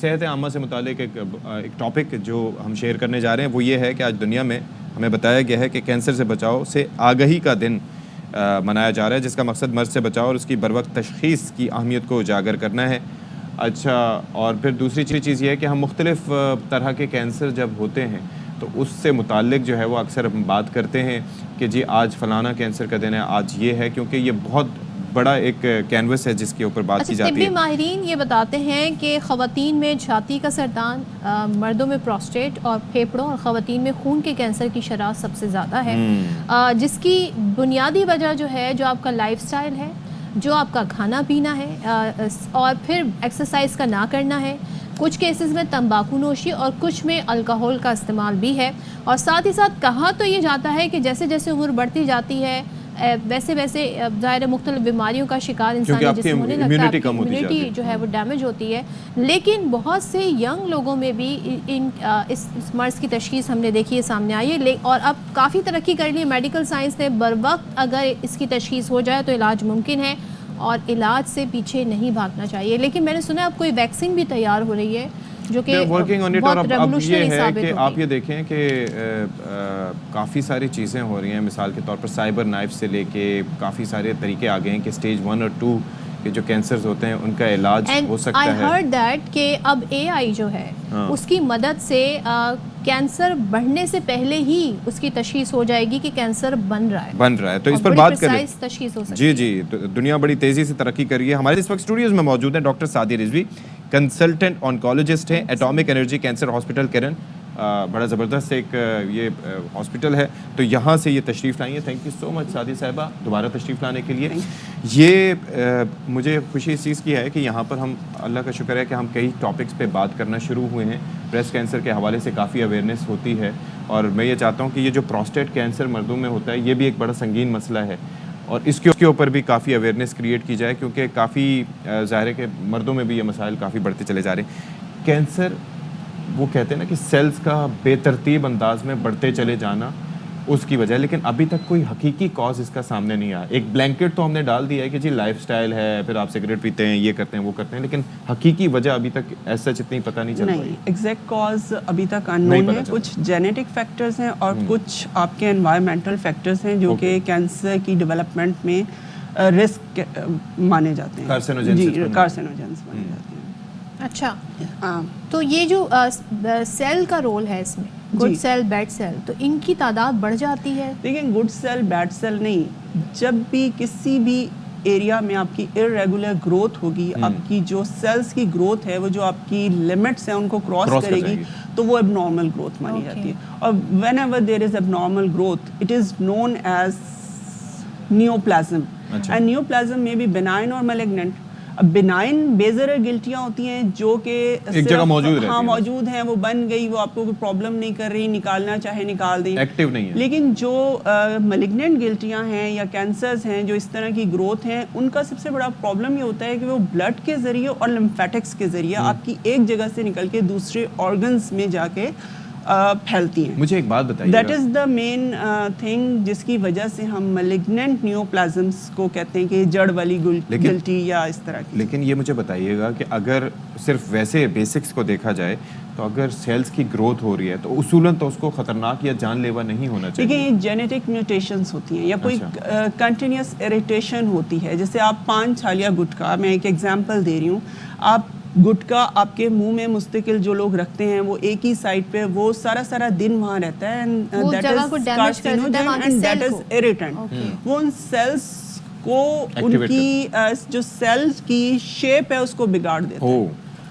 صحت عامہ سے متعلق ایک ٹاپک جو ہم شیئر کرنے جا رہے ہیں وہ یہ ہے کہ آج دنیا میں ہمیں بتایا گیا ہے کہ کینسر سے بچاؤ سے آگہی کا دن منایا جا رہا ہے، جس کا مقصد مرض سے بچاؤ اور اس کی بروقت تشخیص کی اہمیت کو اجاگر کرنا ہے۔ اچھا، اور پھر دوسری چیز یہ ہے کہ ہم مختلف طرح کے کینسر جب ہوتے ہیں تو اس سے متعلق جو ہے وہ اکثر ہم بات کرتے ہیں کہ جی آج فلانا کینسر کا دن ہے، آج یہ ہے، کیونکہ یہ بہت بڑا ایک کینوس ہے جس کے اوپر بات کی جاتی ہے۔ طبی ماہرین یہ بتاتے ہیں کہ خواتین میں چھاتی کا سرطان، مردوں میں پروسٹیٹ اور پھیپھڑوں، اور خواتین میں خون کے کینسر کی شرح سب سے زیادہ ہے، جس کی بنیادی وجہ جو ہے جو آپ کا لائف سٹائل ہے، جو آپ کا کھانا پینا ہے، اور پھر ایکسرسائز کا نہ کرنا ہے۔ کچھ کیسز میں تمباکو نوشی اور کچھ میں الکحل کا استعمال بھی ہے، اور ساتھ ہی ساتھ کہا تو یہ جاتا ہے کہ جیسے جیسے عمر بڑھتی جاتی ہے ویسے ویسے ظاہر مختلف بیماریوں کا شکار انسانی جسم ہونے لگتا ہے، امیونٹی جو ہے وہ ڈیمیج ہوتی ہے، لیکن بہت سے ینگ لوگوں میں بھی اس مرض کی تشخیص ہم نے دیکھی ہے سامنے آئی ہے، اور اب کافی ترقی کر لی ہے میڈیکل سائنس نے۔ بر وقت اگر اس کی تشخیص ہو جائے تو علاج ممکن ہے اور علاج سے پیچھے نہیں بھاگنا چاہیے، لیکن میں نے سنا اب کوئی ویکسین بھی تیار ہو رہی ہے جو کہ بہت ریولوشنری ثابت ہوگی۔ آپ یہ دیکھیں کہ کافی ساری چیزیں ہو رہی ہیں، مثال کے طور پر سائبر نائف سے لے کے کافی سارے طریقے آ گئے ہیں کہ سٹیج 1 اور 2 کے جو کینسرز ہوتے ہیں ان کا علاج ہو سکتا ہے۔ I heard that کہ اب AI جو ہے اس کی مدد سے کینسر بڑھنے سے پہلے ہی اس کی تشخیص ہو جائے گی کہ کینسر بن رہا ہے، تو اس پر بات کریں۔ تشخیص ہو سکتی ہے۔ جی، دنیا بڑی تیزی سے ترقی کر رہی ہے۔ ہمارے اس وقت اسٹوڈیوز میں موجود ہیں doctor Saadi Rizvi, consultant oncologist ہیں، ایٹامک انرجی کینسر ہاسپٹل کرن، بڑا زبردست ایک یہ ہاسپٹل ہے، تو یہاں سے یہ تشریف لائی ہیں۔ Thank you so much Saadi صاحبہ دوبارہ تشریف لانے کے لیے۔ یہ مجھے خوشی اس چیز کی ہے کہ یہاں پر ہم، اللہ کا شکر ہے کہ ہم کئی ٹاپکس پہ بات کرنا شروع ہوئے ہیں۔ بریسٹ کینسر کے حوالے سے کافی اویئرنیس ہوتی ہے، اور میں یہ چاہتا ہوں کہ یہ جو پروسٹیٹ کینسر مردوں میں ہوتا ہے یہ بھی ایک بڑا سنگین مسئلہ ہے، اور اس کے اوپر بھی کافی اویئرنیس کریٹ کی جائے، کیونکہ کافی ظاہر ہے کہ مردوں میں بھی یہ مسائل کافی بڑھتے چلے جا رہے ہیں۔ کینسر وہ کہتے ہیں نا کہ سیلز کا بے ترتیب انداز میں بڑھتے چلے جانا اس کی وجہ، لیکن ابھی تک کوئی حقیقی کاز اس کا سامنے نہیں آیا۔ ایک بلینکٹ تو ہم نے ڈال دیا ہے کہ جی لائف سٹائل ہے، پھر آپ سگریٹ پیتے ہیں، یہ کرتے ہیں، وہ کرتے ہیں، لیکن حقیقی وجہ ابھی تک ایسا اتنی پتہ نہیں چل پائی۔ ایگزیکٹ کاز ابھی تک اننون ہے۔ کچھ جینیٹک فیکٹرز ہیں اور کچھ آپ کے انوائرمنٹل فیکٹرز ہیں جو کہ کینسر کی ڈیولپمنٹ میں رسک مانے جاتے ہیں، کارسینوجنس مانے جاتے ہیں۔ اچھا، تو یہ جو سیل کا رول ہے اس میں، گڈ سیل بیڈ سیل، تو ان کی تعداد بڑھ جاتی ہے؟ دیکھیں، گڈ سیل بیڈ سیل نہیں، جب بھی کسی بھی ایریا میں آپ کی ارریگولر گروتھ ہوگی، آپ کی جو سیلز کی گروتھ ہے وہ جو آپ کی لمٹس ہیں ان کو کراس کرے گی تو وہ اب نارمل گروتھ مانی جاتی ہے۔ اور when ever there is abnormal growth it is known as neoplasm, and neoplasm میں بھی بینائن اور میلیگننٹ۔ اب بینائن بیزرر گلٹیاں ہوتی ہیں جو کہ ایک جگہ موجود ہیں، وہ بن گئی، وہ آپ کو کوئی پرابلم نہیں کر رہی، نکالنا چاہے نکال دیں، ایکٹیو نہیں ہے۔ لیکن جو میلیگننٹ گلٹیاں ہیں یا کینسرز ہیں جو اس طرح کی گروتھ ہیں، ان کا سب سے بڑا پرابلم یہ ہوتا ہے کہ وہ بلڈ کے ذریعے اور لمفیٹکس کے ذریعے آپ کی ایک جگہ سے نکل کے دوسرے آرگنز میں جا کے پھیلتی ہیں۔ مجھے ایک بات بتائیے، that is the main thing جس کی وجہ سے ہم میلیگننٹ نیوپلازمس کو کہتے ہیں کہ جڑ والی گلٹی یا اس طرح کی۔ لیکن یہ مجھے بتائیے گا کہ اگر صرف ویسے بیسکس کو دیکھا جائے تو اگر سیلز کی گروتھ ہو رہی ہے تو اصولاً تو اس کو خطرناک یا جان لیوا نہیں ہونا چاہیے۔ دیکھیں، یہ جینیٹک میوٹیشنز ہوتی ہیں یا کوئی کنٹینیوس اریٹیشن ہوتی ہے، جیسے آپ پان چھالیا گٹکا، میں ایک ایگزامپل دے رہی ہوں، آپ گٹکا آپ کے منہ میں مستقل جو لوگ رکھتے ہیں وہ ایک ہی سائڈ پہ وہ سارا دن وہاں رہتا ہے، وہ ان سیلز کو ان کی جو سیل کی شیپ ہے اس کو بگاڑ دیتا ہے۔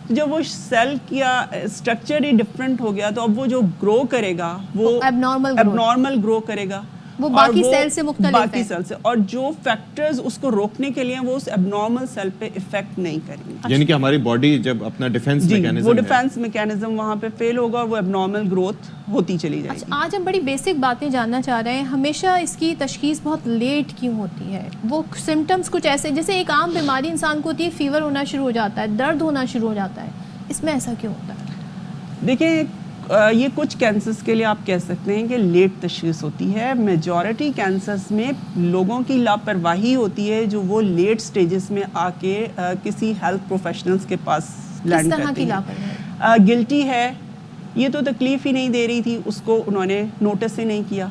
جب وہ سیل کا اسٹرکچر ہی ڈفرینٹ ہو گیا تو اب وہ جو گرو کرے گا وہ اب نارمل گرو کرے گا، وہ باقی سیل سے مختلف ہے، باقی سیل سے، اور جو فیکٹرز اس کو روکنے کے لیے وہ اس اب نارمل سیل پہ افیکٹ نہیں کریں گے۔ یعنی کہ ہماری باڈی جب اپنا ڈیفینس میکینزم، وہ ڈیفینس میکینزم وہاں پہ فیل ہوگا اور وہ اب نارمل گروتھ ہوتی چلی جائے گی۔ آج ہم بڑی بیسک باتیں جاننا چاہ رہے ہیں، ہمیشہ اس کی تشخیص بہت لیٹ کیوں ہوتی ہے؟ وہ سمٹمز کچھ ایسے، جیسے ایک عام بیماری انسان کو ہوتی ہے، فیور ہونا شروع ہو جاتا ہے، درد ہونا شروع ہو جاتا ہے، اس میں ایسا کیوں ہوتا ہے؟ دیکھیں، یہ کچھ کینسرز کے لیے آپ کہہ سکتے ہیں کہ لیٹ تشخیص ہوتی ہے۔ میجورٹی کینسرز میں لوگوں کی لاپرواہی ہوتی ہے جو وہ لیٹ سٹیجز میں آ کے کسی ہیلتھ پروفیشنلز کے پاس لینڈ کرتے ہیں۔ گلٹی ہے, یہ تو تکلیف ہی نہیں دے رہی تھی, اس کو انہوں نے نوٹس ہی نہیں کیا.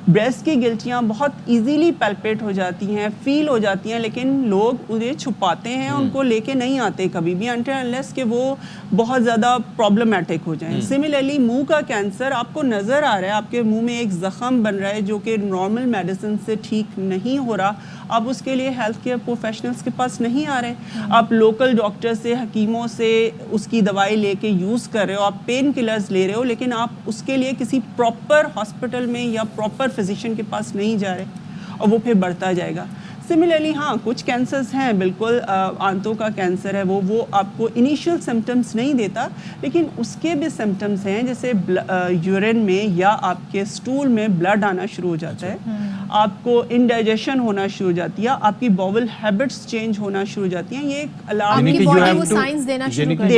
بریسٹ کی گلٹیاں بہت ایزیلی پیلپیٹ ہو جاتی ہیں, فیل ہو جاتی ہیں, لیکن لوگ انہیں چھپاتے ہیں, ان کو لے کے نہیں آتے کبھی بھی until unless کہ وہ بہت زیادہ پرابلمیٹک ہو جائیں. سملرلی منہ کا کینسر آپ کو نظر آ رہا ہے, آپ کے منہ میں ایک زخم بن رہا ہے جو کہ نارمل میڈیسن سے ٹھیک نہیں ہو رہا, آپ اس کے لیے ہیلتھ کیئر پروفیشنلس کے پاس نہیں آ رہے, آپ لوکل ڈاکٹر سے, حکیموں سے اس کی دوائی لے کے یوز کر رہے ہو, آپ پین کلرز لے رہے ہو, لیکن آپ اس کے لیے کسی پراپر ہاسپٹل میں یا پراپر فزیشین کے پاس نہیں جا رہے, اور وہ پھر بڑھتا جائے گا. سملرلی ہاں کچھ کینسرز ہیں بالکل, آنتوں کا کینسر ہے وہ آپ کو انیشیل سمٹمز نہیں دیتا, لیکن اس کے بھی سمٹمز ہیں, جیسے یورین میں یا آپ کے سٹول میں بلڈ آنا شروع ہو جاتا ہے, آپ کو انڈائجیشن ہونا شروع ہو جاتی ہے, آپ کی باول ہیبٹس چینج ہونا شروع ہو جاتی ہیں, یہ ایک الارم کی باڈی وہ سائنس دینا شروع کر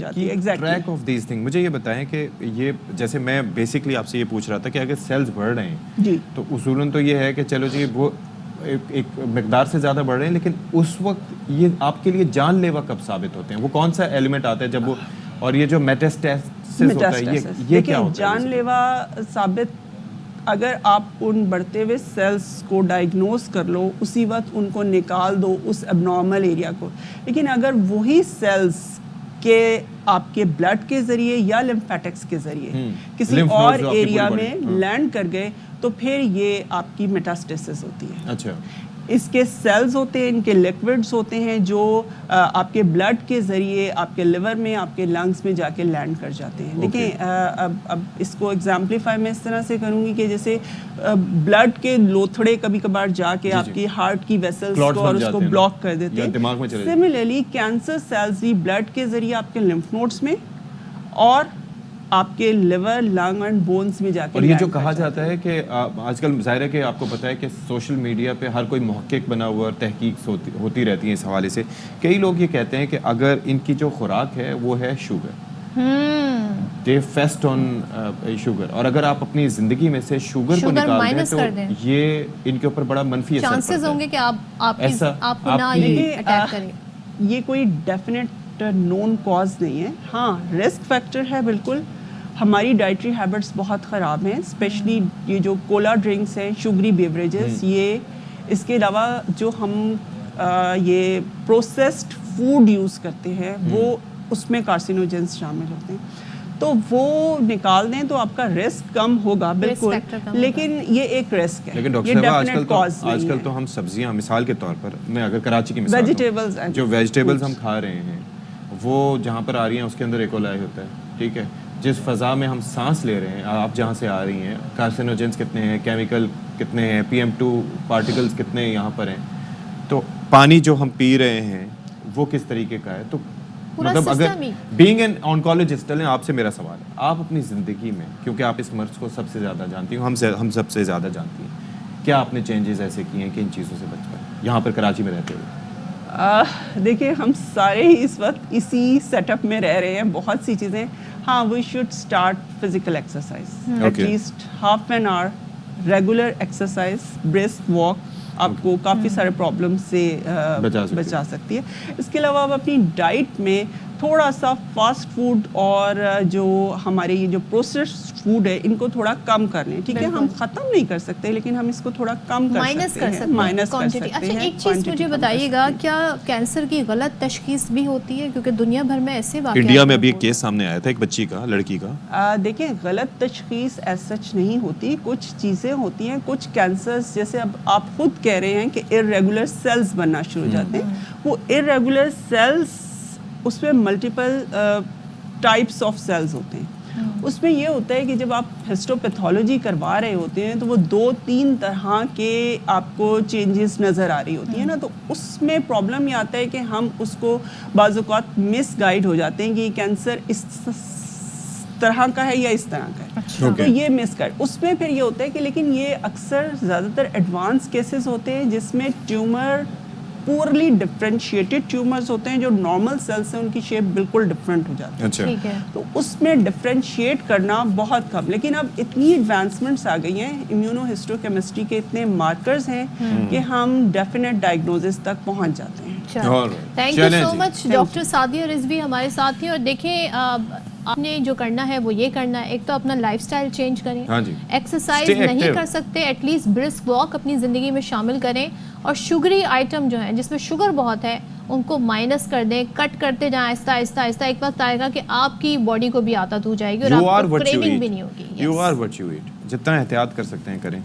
جاتی ہے. Track of these thing. مجھے یہ بتائیں کہ یہ جیسے میں بیسکلی آپ سے یہ پوچھ رہا تھا کہ اگر سیلز بڑھ رہے ہیں جی تو اصولاً تو یہ ہے کہ چلو جی وہ ایک مقدار سے زیادہ بڑھ رہے ہیں, لیکن اس وقت یہ آپ کے لیے جان لیوا کب ثابت ہوتے ہیں, وہ کون سا ایلیمنٹ آتا ہے جب وہ, اور یہ جو میٹاسٹاسس ہوتا ہے یہ کیا ہوتا ہے؟ جان لیوا ثابت اگر آپ ان بڑھتے ہوئے سیلز کو ڈائگنوز کر لو, اسی وقت ان کو نکال دو اس اب نارمل ایریا کو, لیکن اگر وہی سیلز کے آپ کے بلڈ کے ذریعے یا لمفیٹکس کے ذریعے کسی اور ایریا میں لینڈ کر گئے تو پھر یہ آپ کی میٹاسٹاسس ہوتی ہے. اچھا, اس کے سیلز ہوتے ہیں, ان کے لیکوڈز ہوتے ہیں جو آپ کے بلڈ کے ذریعے آپ کے لیور میں, آپ کے لنگس میں جا کے لینڈ کر جاتے ہیں. دیکھیں اب اس کو ایگزامپلیفائی میں اس طرح سے کروں گی کہ جیسے بلڈ کے لوتھڑے کبھی کبھار جا کے آپ کی ہارٹ کی ویسلز کو اور اس کو بلاک کر دیتے ہیں. سملرلی کینسر سیلز بھی بلڈ کے ذریعے آپ کے لمف نوڈس میں اور آپ کے لیور, لنگ اینڈ بونز میں جا کے. اور یہ جو کہا جاتا ہے کہ آج کل ظاہر ہے کہ آپ کو پتہ ہے کہ سوشل میڈیا پہ ہر کوئی محقق بنا ہوا اور تحقیق ہوتی رہتی ہے اس حوالے سے, کئی لوگ یہ کہتے ہیں کہ اگر ان کی جو خوراک ہے وہ ہے شوگر, دے فیسٹ آن شوگر, اور اگر آپ اپنی زندگی میں سے شوگر کو نکال دیں تو یہ ان کے اوپر بڑا منفی اثر پڑتا ہے. چانسز ہوں گے کہ آپ کو نہ یہ اٹیک کرے. یہ کوئی ڈیفینیٹ نون کاز نہیں ہے, ہاں رسک فیکٹر ہے بالکل. ہماری ڈائٹری ہیبٹس بہت خراب ہیں, اسپیشلی یہ جو کولا ڈرنکس ہیں, شوگری بیوریجز, یہ اس کے علاوہ جو ہم یہ پروسیسڈ فوڈ یوز کرتے ہیں وہ اس میں کارسینوجنس شامل ہوتے ہیں, تو وہ نکال دیں تو آپ کا رسک کم ہوگا بالکل, لیکن یہ ایک رسک ہے. لیکن ڈاکٹر صاحب آج کل تو ہم سبزیاں, مثال کے طور پر میں اگر کراچی کی مثال ویجیٹیبلز, جو ویجیٹیبلز ہم کھا رہے ہیں وہ جہاں پر آ رہی ہیں اس کے اندر ایکولائی ہوتا ہے, ٹھیک ہے, جس فضا میں ہم سانس لے رہے ہیں, آپ جہاں سے آ رہی ہیں, کارسینوجنس کتنے ہیں, کیمیکل کتنے ہیں, PM2 پارٹیکلز کتنے یہاں پر ہیں, تو پانی جو ہم پی رہے ہیں وہ کس طریقے کا ہے. تو مطلب اگر بینگ این آنکولوجسٹ, آپ سے میرا سوال ہے, آپ اپنی زندگی میں, کیونکہ آپ اس مرض کو سب سے زیادہ جانتی ہیں, ہم سب سے زیادہ جانتی ہیں, کیا آپ نے چینجز ایسے کیے ہیں کہ ان چیزوں سے بچ پائے یہاں پر کراچی میں رہتے ہوئے؟ دیکھیں ہم سارے ہی اس وقت اسی سیٹ اپ میں رہ رہے ہیں, بہت سی چیزیں. ہاں we should start physical exercise, at least half an hour regular exercise, brisk walk آپ کو کافی سارے پرابلم سے بچا سکتی ہے. اس کے علاوہ آپ اپنی ڈائٹ میں تھوڑا سا فاسٹ فوڈ اور جو ہمارے یہ جو پروسیسڈ فوڈ ہے ان کو تھوڑا کم کر لیں, ٹھیک ہے, ہم ختم نہیں کر سکتے لیکن ہم اس کو تھوڑا کم مائنس کر سکتے ہیں. اچھا ایک چیز مجھے بتائیے گا, کیا کینسر کی غلط تشخیص بھی ہوتی ہے, کیونکہ دنیا بھر میں ایسے واقعات, انڈیا میں ابھی ایک کیس سامنے آیا تھا ایک بچی کا, لڑکی کا. دیکھیں غلط تشخیص ایز سچ نہیں ہوتی, کچھ چیزیں ہوتی ہیں, کچھ کینسرز جیسے اب آپ خود کہہ رہے ہیں کہ ارریگولر سیلز بننا شروع ہو جاتے ہیں, وہ ارریگولر سیلز اس میں ملٹیپل ٹائپس آف سیلز ہوتے ہیں. اس میں یہ ہوتا ہے کہ جب آپ ہسٹوپیتھولوجی کروا رہے ہوتے ہیں تو وہ 2-3 طرح کے آپ کو چینجز نظر آ رہی ہوتی ہیں نا, تو اس میں پرابلم یہ آتا ہے کہ ہم اس کو بعض اوقات مس گائیڈ ہو جاتے ہیں کہ یہ کینسر اس طرح کا ہے یا اس طرح کا ہے, تو یہ مس گائیڈ. اس میں پھر یہ ہوتا ہے کہ لیکن یہ اکثر زیادہ تر ایڈوانس کیسز ہوتے ہیں جس میں ٹیومر پورلی ڈفرینشیٹڈ ٹیومرز ہوتے ہیں, جو نارمل سیلز ہیں ان کی شیپ بالکل ڈفرینٹ ہو جاتی ہے. ٹھیک ہے, تو اس میں ڈفرینشیٹ کرنا بہت کم, لیکن اب اتنی ایڈوانسمنٹس آ گئی ہیں, امیونو ہسٹو کیمسٹری کے اتنے مارکرز ہیں کہ ہم ڈیفینیٹ ڈائگنوزس تک پہنچ جاتے ہیں. Thank you so much. Doctor Sadia Rizvi ہمارے ساتھ تھیں, اور دیکھیں آپ نے جو کرنا ہے وہ یہ کرنا ہے. ایک تو اپنا لائف سٹائل چینج کریں, ہاں جی, ایکسرسائز Stay نہیں active. کر سکتے ایٹ لیسٹ برسک واک اپنی زندگی میں شامل کریں, اور شوگری آئٹم جو ہیں جس میں شوگر بہت ہے ان کو مائنس کر دیں, کٹ کرتے جائیں آہستہ آہستہ آہستہ. ایک وقت آئے گا کہ آپ کی باڈی کو بھی عادت ہو جائے گی اور You are آپ کو what you کریونگ eat. بھی نہیں ہوگی. You are what you eat. جتنا احتیاط کر سکتے ہیں کریں.